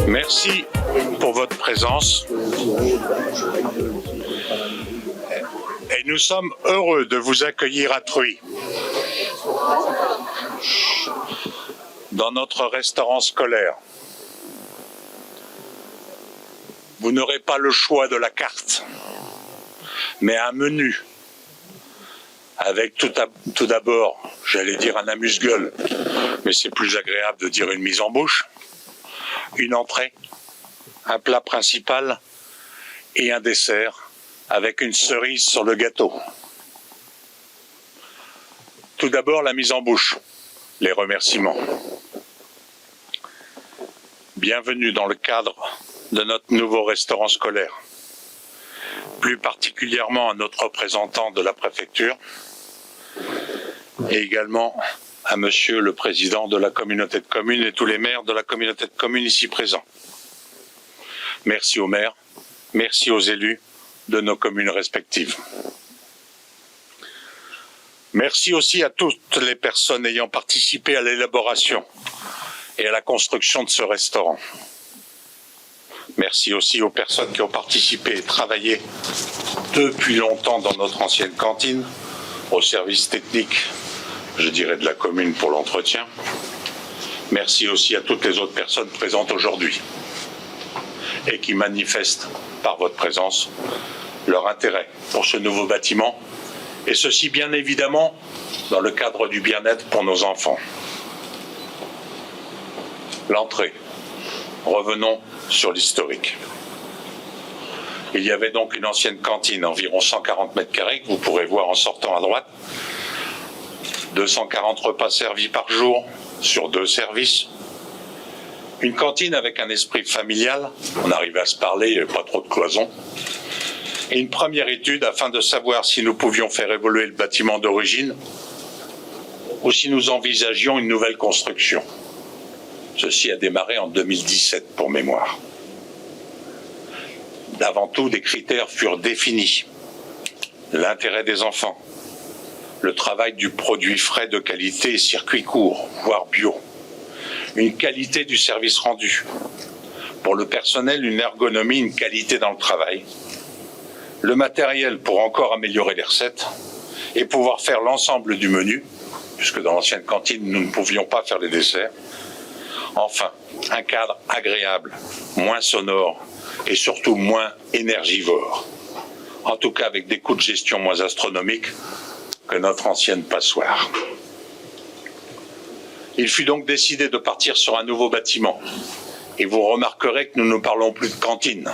Merci pour votre présence. Et nous sommes heureux de vous accueillir à Truy, dans notre restaurant scolaire. Vous n'aurez pas le choix de la carte, mais un menu avec tout d'abord, j'allais dire un amuse-gueule, mais c'est plus agréable de dire une mise en bouche, une entrée, un plat principal et un dessert avec une cerise sur le gâteau. Tout d'abord, la mise en bouche, les remerciements. Bienvenue dans le cadre de notre nouveau restaurant scolaire, plus particulièrement à notre représentant de la préfecture et également à monsieur le président de la communauté de communes et tous les maires de la communauté de communes ici présents. Merci aux maires, merci aux élus de nos communes respectives. Merci aussi à toutes les personnes ayant participé à l'élaboration et à la construction de ce restaurant. Merci aussi aux personnes qui ont participé et travaillé depuis longtemps dans notre ancienne cantine, aux services techniques, je dirais de la commune pour l'entretien. Merci aussi à toutes les autres personnes présentes aujourd'hui et qui manifestent par votre présence leur intérêt pour ce nouveau bâtiment, et ceci bien évidemment dans le cadre du bien-être pour nos enfants. L'entrée. Revenons sur l'historique. Il y avait donc une ancienne cantine, environ 140 mètres carrés, que vous pourrez voir en sortant à droite. 240 repas servis par jour sur 2 services. Une cantine avec un esprit familial, on arrivait à se parler, il n'y avait pas trop de cloisons. Et une première étude afin de savoir si nous pouvions faire évoluer le bâtiment d'origine ou si nous envisagions une nouvelle construction. Ceci a démarré en 2017 pour mémoire. Avant tout, des critères furent définis. L'intérêt des enfants, le travail du produit frais de qualité et circuit court, voire bio, une qualité du service rendu. Pour le personnel, une ergonomie, une qualité dans le travail. Le matériel pour encore améliorer les recettes et pouvoir faire l'ensemble du menu, puisque dans l'ancienne cantine, nous ne pouvions pas faire les desserts. Enfin, un cadre agréable, moins sonore et surtout moins énergivore. En tout cas, avec des coûts de gestion moins astronomiques que notre ancienne passoire. Il fut donc décidé de partir sur un nouveau bâtiment. Et vous remarquerez que nous ne parlons plus de cantine,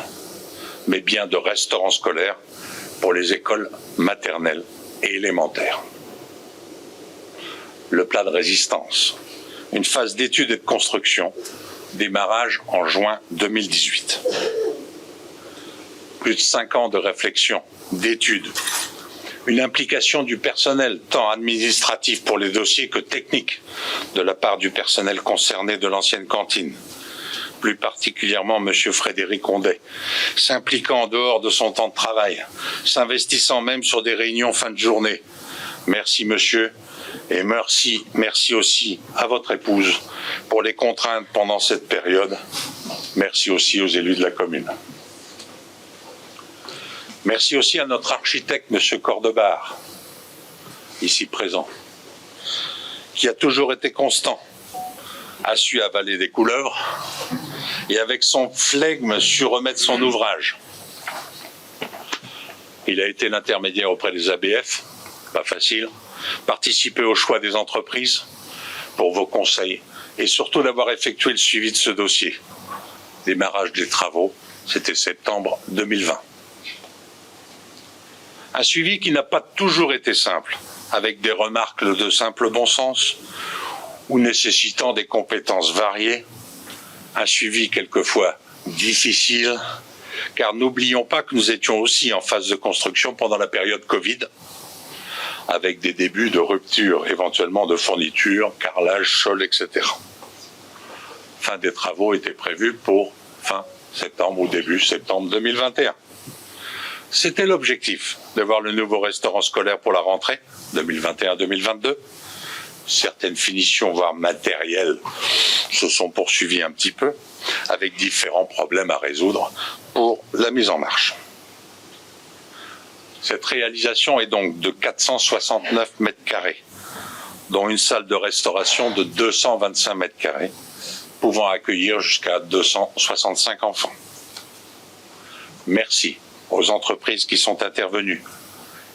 mais bien de restaurant scolaire pour les écoles maternelles et élémentaires. Le plat de résistance. Une phase d'étude et de construction, démarrage en juin 2018. Plus de 5 ans de réflexion, d'études, une implication du personnel, tant administratif pour les dossiers que technique, de la part du personnel concerné de l'ancienne cantine. Plus particulièrement M. Frédéric Ondet, s'impliquant en dehors de son temps de travail, s'investissant même sur des réunions fin de journée. Merci monsieur. Et merci aussi à votre épouse pour les contraintes pendant cette période. Merci aussi aux élus de la commune. Merci aussi à notre architecte, M. Cordebar, ici présent, qui a toujours été constant, a su avaler des couleuvres et avec son flegme su remettre son ouvrage. Il a été l'intermédiaire auprès des ABF, pas facile, participer au choix des entreprises pour vos conseils et surtout d'avoir effectué le suivi de ce dossier. Démarrage des travaux, c'était septembre 2020. Un suivi qui n'a pas toujours été simple, avec des remarques de simple bon sens ou nécessitant des compétences variées. Un suivi quelquefois difficile, car n'oublions pas que nous étions aussi en phase de construction pendant la période Covid, avec des débuts de rupture, éventuellement de fournitures, carrelage, sol, etc. Fin des travaux était prévue pour fin septembre ou début septembre 2021. C'était l'objectif de voir le nouveau restaurant scolaire pour la rentrée 2021-2022. Certaines finitions, voire matérielles, se sont poursuivies un petit peu, avec différents problèmes à résoudre pour la mise en marche. Cette réalisation est donc de 469 mètres carrés, dont une salle de restauration de 225 mètres carrés, pouvant accueillir jusqu'à 265 enfants. Merci aux entreprises qui sont intervenues,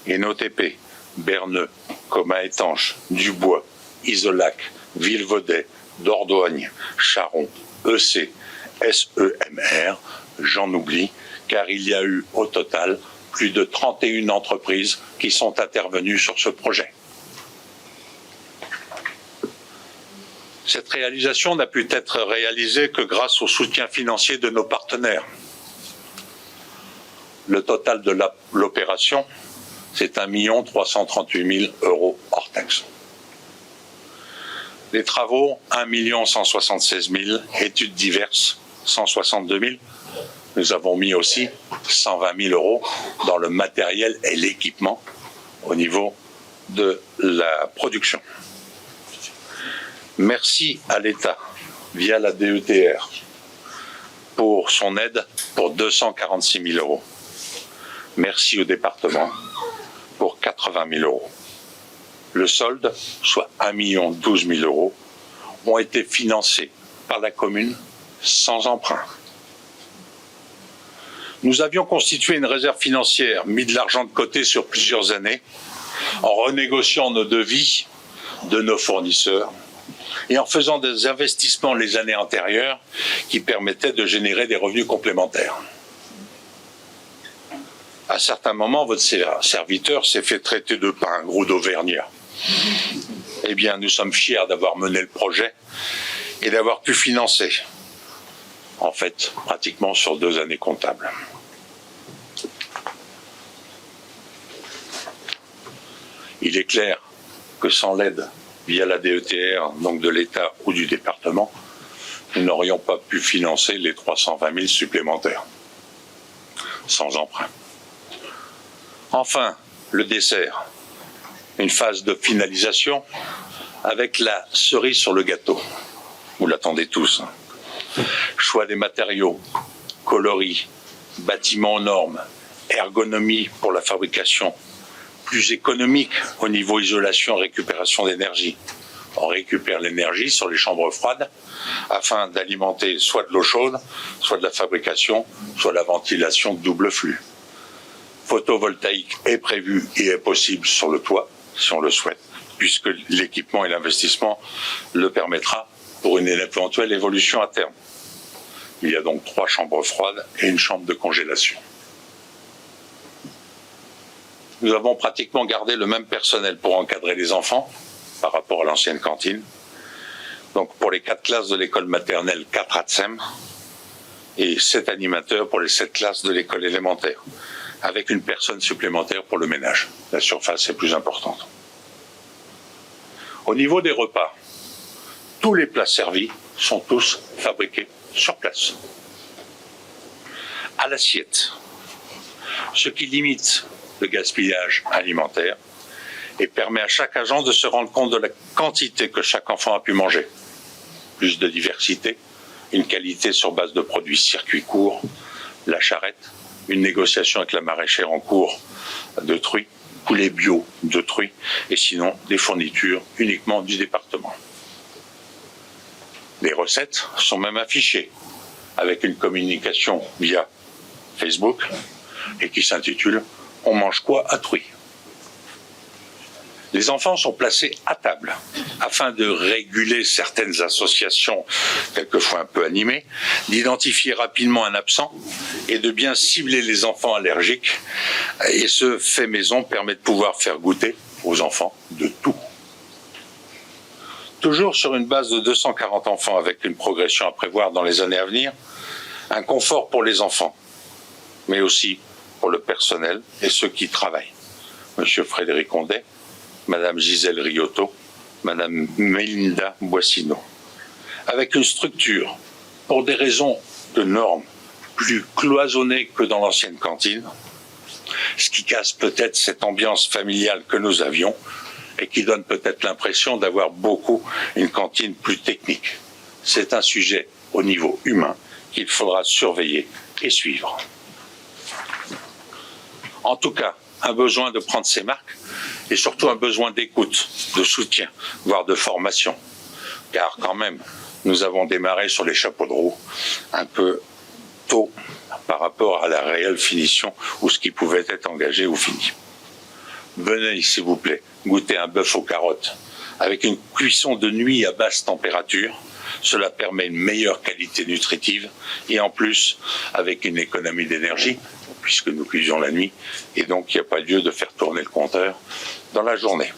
ENOTP, Berneux, Coma Étanche, Dubois, Isolac, Villevaudet, Dordogne, Charon, EC, SEMR, j'en oublie, car il y a eu au total plus de 31 entreprises qui sont intervenues sur ce projet. Cette réalisation n'a pu être réalisée que grâce au soutien financier de nos partenaires. Le total de l'opération, c'est 1 338 000 € hors taxe. Les travaux, 1 176 000, études diverses, 162 000. Nous avons mis aussi 120 000 € dans le matériel et l'équipement au niveau de la production. Merci à l'État, via la DETR, pour son aide pour 246 000 €. Merci au département pour 80 000 €. Le solde, soit 1 012 000 €, ont été financés par la commune sans emprunt. Nous avions constitué une réserve financière, mis de l'argent de côté sur plusieurs années, en renégociant nos devis de nos fournisseurs et en faisant des investissements les années antérieures qui permettaient de générer des revenus complémentaires. À certains moments, votre serviteur s'est fait traiter de pingre d'Auvergnat. Eh bien, nous sommes fiers d'avoir mené le projet et d'avoir pu financer, en fait, pratiquement sur 2 années comptables. Il est clair que sans l'aide via la DETR, donc de l'État ou du département, nous n'aurions pas pu financer les 320 000 supplémentaires, sans emprunt. Enfin, le dessert, une phase de finalisation avec la cerise sur le gâteau. Vous l'attendez tous. Choix des matériaux, coloris, bâtiments aux normes, ergonomie pour la fabrication, plus économique au niveau isolation et récupération d'énergie. On récupère l'énergie sur les chambres froides afin d'alimenter soit de l'eau chaude, soit de la fabrication, soit la ventilation de double flux. Photovoltaïque est prévu et est possible sur le toit, si on le souhaite, puisque l'équipement et l'investissement le permettra pour une éventuelle évolution à terme. Il y a donc 3 chambres froides et une chambre de congélation. Nous avons pratiquement gardé le même personnel pour encadrer les enfants par rapport à l'ancienne cantine. Donc pour les 4 classes de l'école maternelle, 4 ATSEM et 7 animateurs pour les 7 classes de l'école élémentaire, avec une personne supplémentaire pour le ménage. La surface est plus importante. Au niveau des repas, tous les plats servis sont tous fabriqués sur place, à l'assiette, ce qui limite le gaspillage alimentaire et permet à chaque agent de se rendre compte de la quantité que chaque enfant a pu manger. Plus de diversité, une qualité sur base de produits circuits courts, la charrette, une négociation avec la maraîchère en cours de truies, poulet bio de truies, et sinon des fournitures uniquement du département. Les recettes sont même affichées avec une communication via Facebook et qui s'intitule « On mange quoi à Truy ?» Les enfants sont placés à table afin de réguler certaines associations, quelquefois un peu animées, d'identifier rapidement un absent et de bien cibler les enfants allergiques. Et ce fait maison permet de pouvoir faire goûter aux enfants de tout. Toujours sur une base de 240 enfants avec une progression à prévoir dans les années à venir, un confort pour les enfants, mais aussi pour le personnel et ceux qui travaillent. Monsieur Frédéric Ondet, Madame Gisèle Riotto, Madame Mélinda Boissineau, avec une structure, pour des raisons de normes, plus cloisonnée que dans l'ancienne cantine, ce qui casse peut-être cette ambiance familiale que nous avions et qui donne peut-être l'impression d'avoir beaucoup une cantine plus technique. C'est un sujet au niveau humain qu'il faudra surveiller et suivre. En tout cas, un besoin de prendre ses marques et surtout un besoin d'écoute, de soutien, voire de formation. Car quand même, nous avons démarré sur les chapeaux de roue un peu tôt par rapport à la réelle finition ou ce qui pouvait être engagé ou fini. Venez, s'il vous plaît, goûter un bœuf aux carottes avec une cuisson de nuit à basse température. Cela permet une meilleure qualité nutritive et en plus avec une économie d'énergie puisque nous cuisions la nuit et donc il n'y a pas lieu de faire tourner le compteur dans la journée.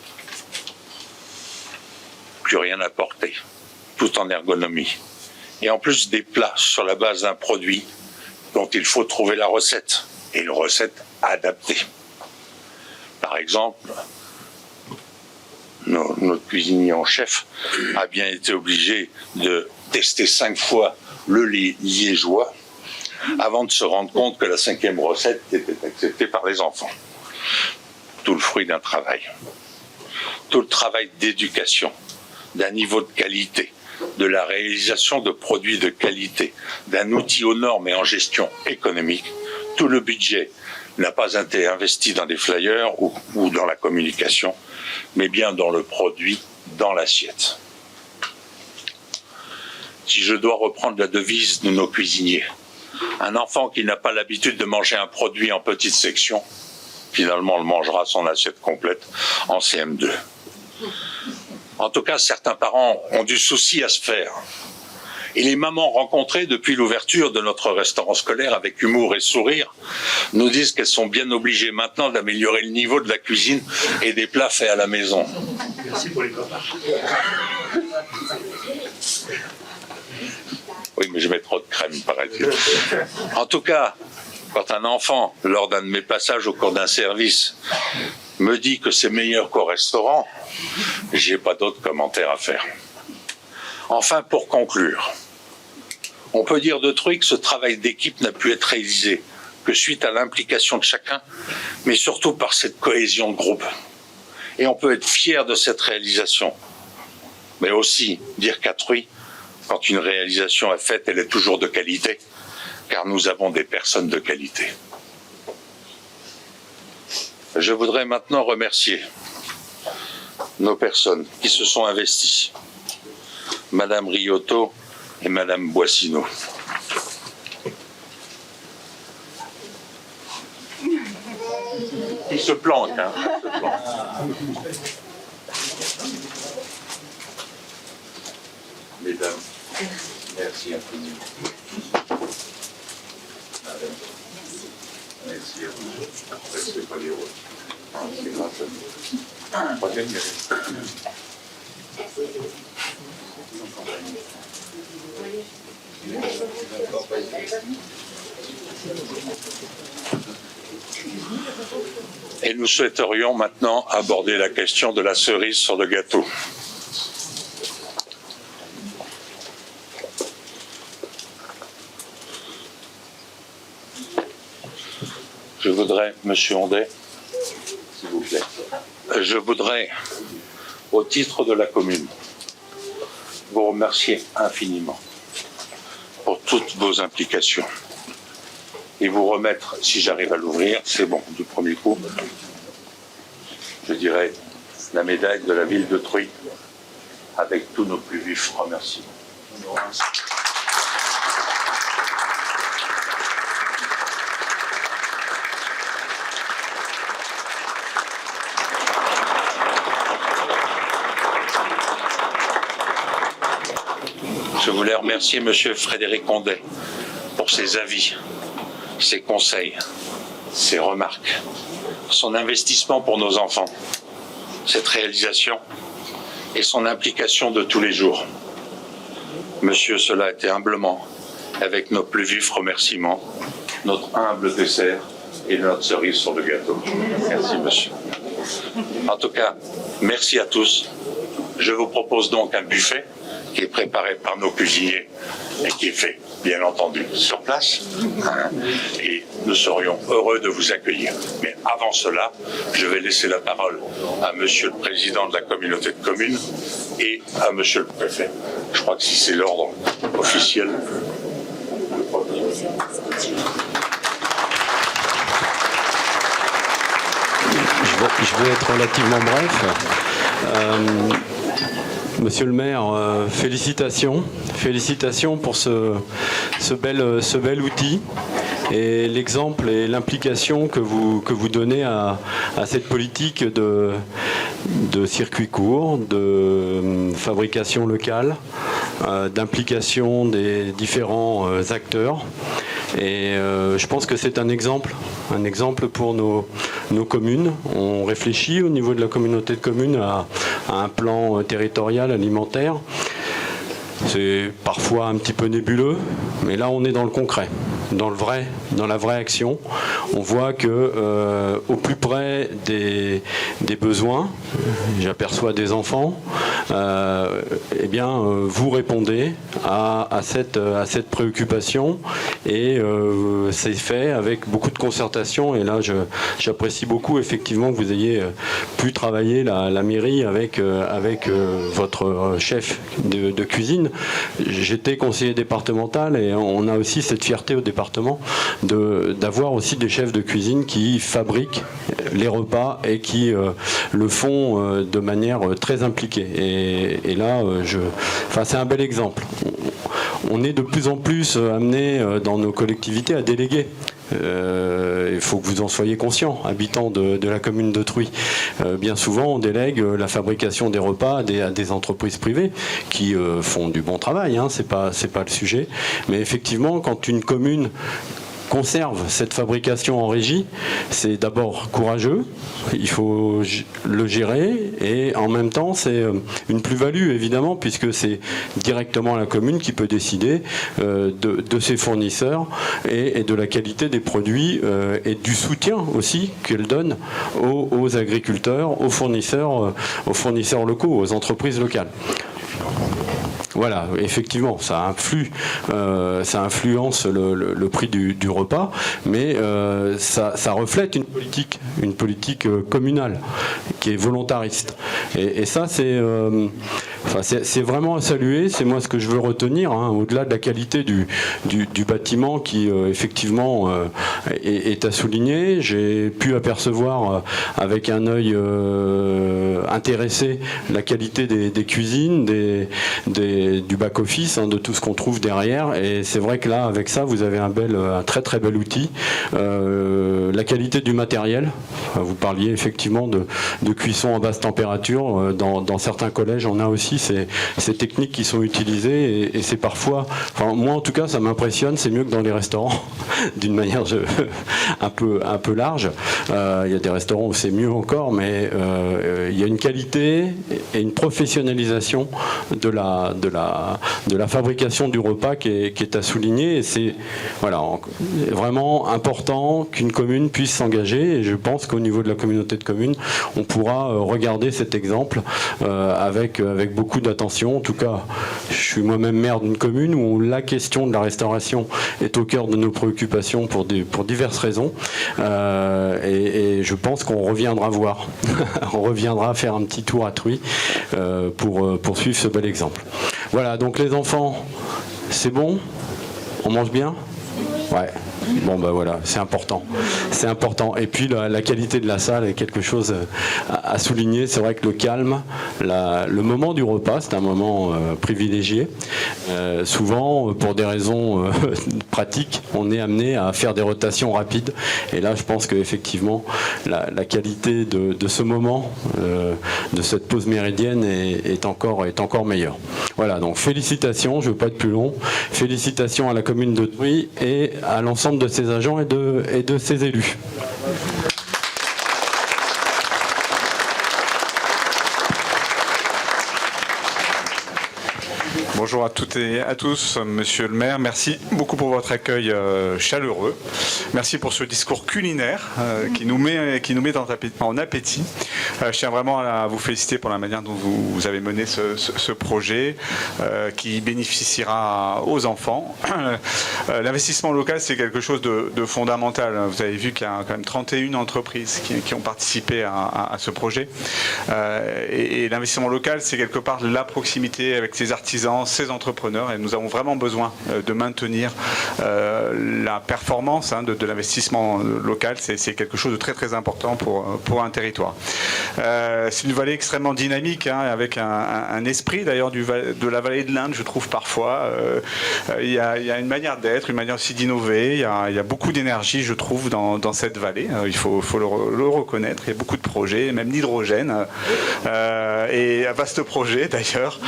Plus rien à porter, tout en ergonomie. Et en plus des plats sur la base d'un produit dont il faut trouver la recette et une recette adaptée. Par exemple, notre cuisinier en chef a bien été obligé de tester 5 fois le lait liégeois avant de se rendre compte que la 5e recette était acceptée par les enfants. Tout le fruit d'un travail. Tout le travail d'éducation, d'un niveau de qualité, de la réalisation de produits de qualité, d'un outil aux normes et en gestion économique. Tout le budget n'a pas été investi dans des flyers ou dans la communication, mais bien dans le produit, dans l'assiette. Si je dois reprendre la devise de nos cuisiniers, un enfant qui n'a pas l'habitude de manger un produit en petites sections, finalement, il mangera son assiette complète en CM2. En tout cas, certains parents ont du souci à se faire. Et les mamans rencontrées depuis l'ouverture de notre restaurant scolaire avec humour et sourire nous disent qu'elles sont bien obligées maintenant d'améliorer le niveau de la cuisine et des plats faits à la maison. Merci pour les copains. Oui, mais je mets trop de crème, paraît-il. En tout cas, quand un enfant, lors d'un de mes passages au cours d'un service, me dit que c'est meilleur qu'au restaurant, j'ai pas d'autres commentaires à faire. Enfin, pour conclure, on peut dire de Truy que ce travail d'équipe n'a pu être réalisé que suite à l'implication de chacun, mais surtout par cette cohésion de groupe. Et on peut être fier de cette réalisation, mais aussi dire qu'à Truy, quand une réalisation est faite, elle est toujours de qualité, car nous avons des personnes de qualité. Je voudrais maintenant remercier nos personnes qui se sont investies, Madame Riotto et Madame Boissino. Ils se planquent, hein. Ils se planquent. Mesdames, merci infiniment. Madame, merci à vous. Restez pas les autres. C'est grâce à vous. Troisième mérite. Et nous souhaiterions maintenant aborder la question de la cerise sur le gâteau. Je voudrais, Monsieur Hondet, s'il vous plaît, je voudrais, au titre de la commune, vous remercier infiniment pour toutes vos implications et vous remettre, si j'arrive à l'ouvrir, c'est bon, du premier coup, je dirais la médaille de la ville de Truy avec tous nos plus vifs remerciements. Je voulais remercier M. Frédéric Hondet pour ses avis, ses conseils, ses remarques, son investissement pour nos enfants, cette réalisation et son implication de tous les jours. Monsieur, cela a été humblement, avec nos plus vifs remerciements, notre humble dessert et notre cerise sur le gâteau. Merci, monsieur. En tout cas, merci à tous. Je vous propose donc un buffet qui est préparé par nos cuisiniers et qui est fait, bien entendu, sur place. Et nous serions heureux de vous accueillir. Mais avant cela, je vais laisser la parole à Monsieur le Président de la communauté de communes et à Monsieur le Préfet. Je crois que si c'est l'ordre, officielle. Je vais être relativement bref. Monsieur le maire, félicitations. Félicitations pour ce bel outil et l'exemple et l'implication que vous donnez à cette politique de circuit court, de fabrication locale, d'implication des différents acteurs. Et je pense que c'est un exemple pour nos communes. On réfléchit au niveau de la communauté de communes à un plan territorial alimentaire. C'est parfois un petit peu nébuleux, mais là on est dans le concret, dans la vraie action. On voit que au plus près des besoins, j'aperçois des enfants, eh bien vous répondez à cette préoccupation et c'est fait avec beaucoup de concertation. Et là j'apprécie beaucoup effectivement que vous ayez pu travailler la mairie avec votre chef de cuisine. J'étais conseiller départemental et on a aussi cette fierté au département d'avoir aussi des chefs de cuisine qui fabriquent les repas et qui le font de manière très impliquée. Et là, c'est un bel exemple. On est de plus en plus amené dans nos collectivités à déléguer. Il faut que vous en soyez conscients, habitants de la commune de Truy. Bien souvent, on délègue la fabrication des repas à des entreprises privées qui font du bon travail, hein, c'est pas le sujet. Mais effectivement, quand une commune conserve cette fabrication en régie, c'est d'abord courageux, il faut le gérer et en même temps c'est une plus-value évidemment puisque c'est directement la commune qui peut décider de ses fournisseurs et de la qualité des produits et du soutien aussi qu'elle donne aux agriculteurs, aux fournisseurs locaux, aux entreprises locales. Voilà, effectivement, ça influence le prix du repas, mais ça reflète une politique communale qui est volontariste. Et ça, c'est vraiment à saluer. C'est moi ce que je veux retenir, hein, au-delà de la qualité du bâtiment qui effectivement est à souligner. J'ai pu apercevoir avec un œil intéressé la qualité des cuisines, du back-office, hein, de tout ce qu'on trouve derrière. Et c'est vrai que là, avec ça, vous avez un très très bel outil. La qualité du matériel. Vous parliez effectivement de cuisson en basse température. Dans certains collèges, on a aussi ces techniques qui sont utilisées. Et c'est parfois... Enfin, moi, en tout cas, ça m'impressionne. C'est mieux que dans les restaurants, d'une manière un peu large. Il y a des restaurants où c'est mieux encore, mais il y a une qualité et une professionnalisation de la fabrication du repas qui est à souligner. Et c'est vraiment important qu'une commune puisse s'engager. Et je pense qu'au niveau de la communauté de communes, on pourra regarder cet exemple avec beaucoup d'attention. En tout cas, je suis moi-même maire d'une commune où la question de la restauration est au cœur de nos préoccupations pour diverses raisons. Et je pense qu'on reviendra voir. On reviendra faire un petit tour à Truy pour poursuivre ce bel exemple. Voilà, donc les enfants, c'est bon? On mange bien? Ouais. Bon ben voilà, c'est important. C'est important. Et puis la qualité de la salle est quelque chose à souligner. C'est vrai que le calme, le moment du repas, c'est un moment privilégié. Souvent, pour des raisons pratiques, on est amené à faire des rotations rapides. Et là, je pense qu'effectivement, la qualité de ce moment, de cette pause méridienne est encore meilleure. Voilà, donc félicitations, je ne veux pas être plus long. Félicitations à la commune de Truy et à l'ensemble de ses agents et de ses élus. Bonjour à toutes et à tous, monsieur le maire. Merci beaucoup pour votre accueil chaleureux. Merci pour ce discours culinaire qui nous met en appétit. Je tiens vraiment à vous féliciter pour la manière dont vous avez mené ce projet qui bénéficiera aux enfants. L'investissement local, c'est quelque chose de fondamental. Vous avez vu qu'il y a quand même 31 entreprises qui ont participé à ce projet. Et l'investissement local, c'est quelque part la proximité avec ses artisans, ces entrepreneurs et nous avons vraiment besoin de maintenir la performance de l'investissement local. C'est quelque chose de très très important pour un territoire. C'est une vallée extrêmement dynamique, avec un esprit d'ailleurs de la vallée de l'Inde, je trouve parfois. Il y a une manière d'être, une manière aussi d'innover. Il y a beaucoup d'énergie, je trouve, dans cette vallée. Il faut le reconnaître. Il y a beaucoup de projets, même d'hydrogène, et un vaste projet d'ailleurs.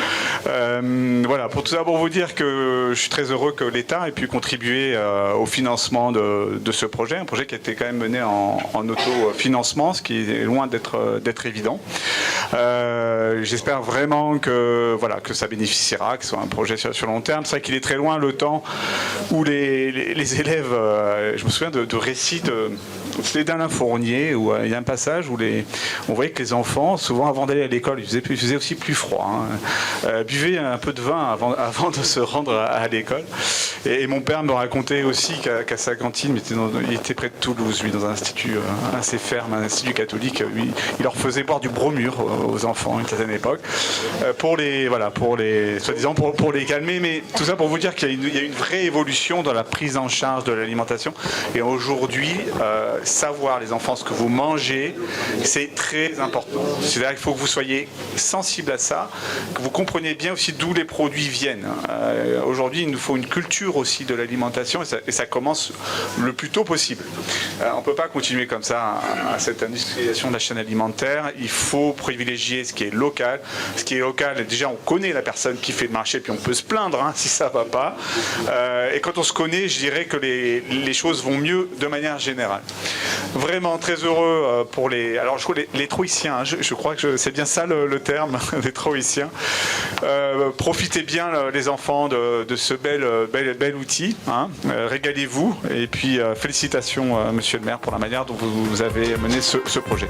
Voilà, pour tout ça, pour vous dire que je suis très heureux que l'État ait pu contribuer au financement de ce projet, un projet qui a été quand même mené en autofinancement, ce qui est loin d'être évident. J'espère vraiment que ça bénéficiera, que ce soit un projet sur long terme. C'est vrai qu'il est très loin le temps où les élèves, je me souviens de récits c'était d'Alain Fournier, où il y a un passage où on voyait que les enfants, souvent avant d'aller à l'école, il faisait aussi plus froid, buvaient un peu de vin avant de se rendre à l'école. Et mon père me racontait aussi qu'à sa cantine, il était près de Toulouse, lui, dans un institut assez ferme, un institut catholique, il leur faisait boire du bromure aux enfants à une certaine époque, soi-disant pour les calmer. Mais tout ça pour vous dire qu'il y a une vraie évolution dans la prise en charge de l'alimentation. Et aujourd'hui, savoir, les enfants, ce que vous mangez, c'est très important. C'est-à-dire qu'il faut que vous soyez sensible à ça, que vous compreniez bien aussi d'où les produits viennent. Aujourd'hui, il nous faut une culture aussi de l'alimentation, et ça commence le plus tôt possible. On ne peut pas continuer comme ça à cette industrialisation de la chaîne alimentaire. Il faut privilégier ce qui est local. Ce qui est local, déjà, on connaît la personne qui fait le marché, puis on peut se plaindre si ça ne va pas. Et quand on se connaît, je dirais que les choses vont mieux de manière générale. Vraiment très heureux pour alors je crois les Troïciens, je crois que c'est bien ça le terme, les Troïciens. Profitez bien les enfants de ce bel outil, régalez-vous, et puis félicitations monsieur le maire pour la manière dont vous avez mené ce projet.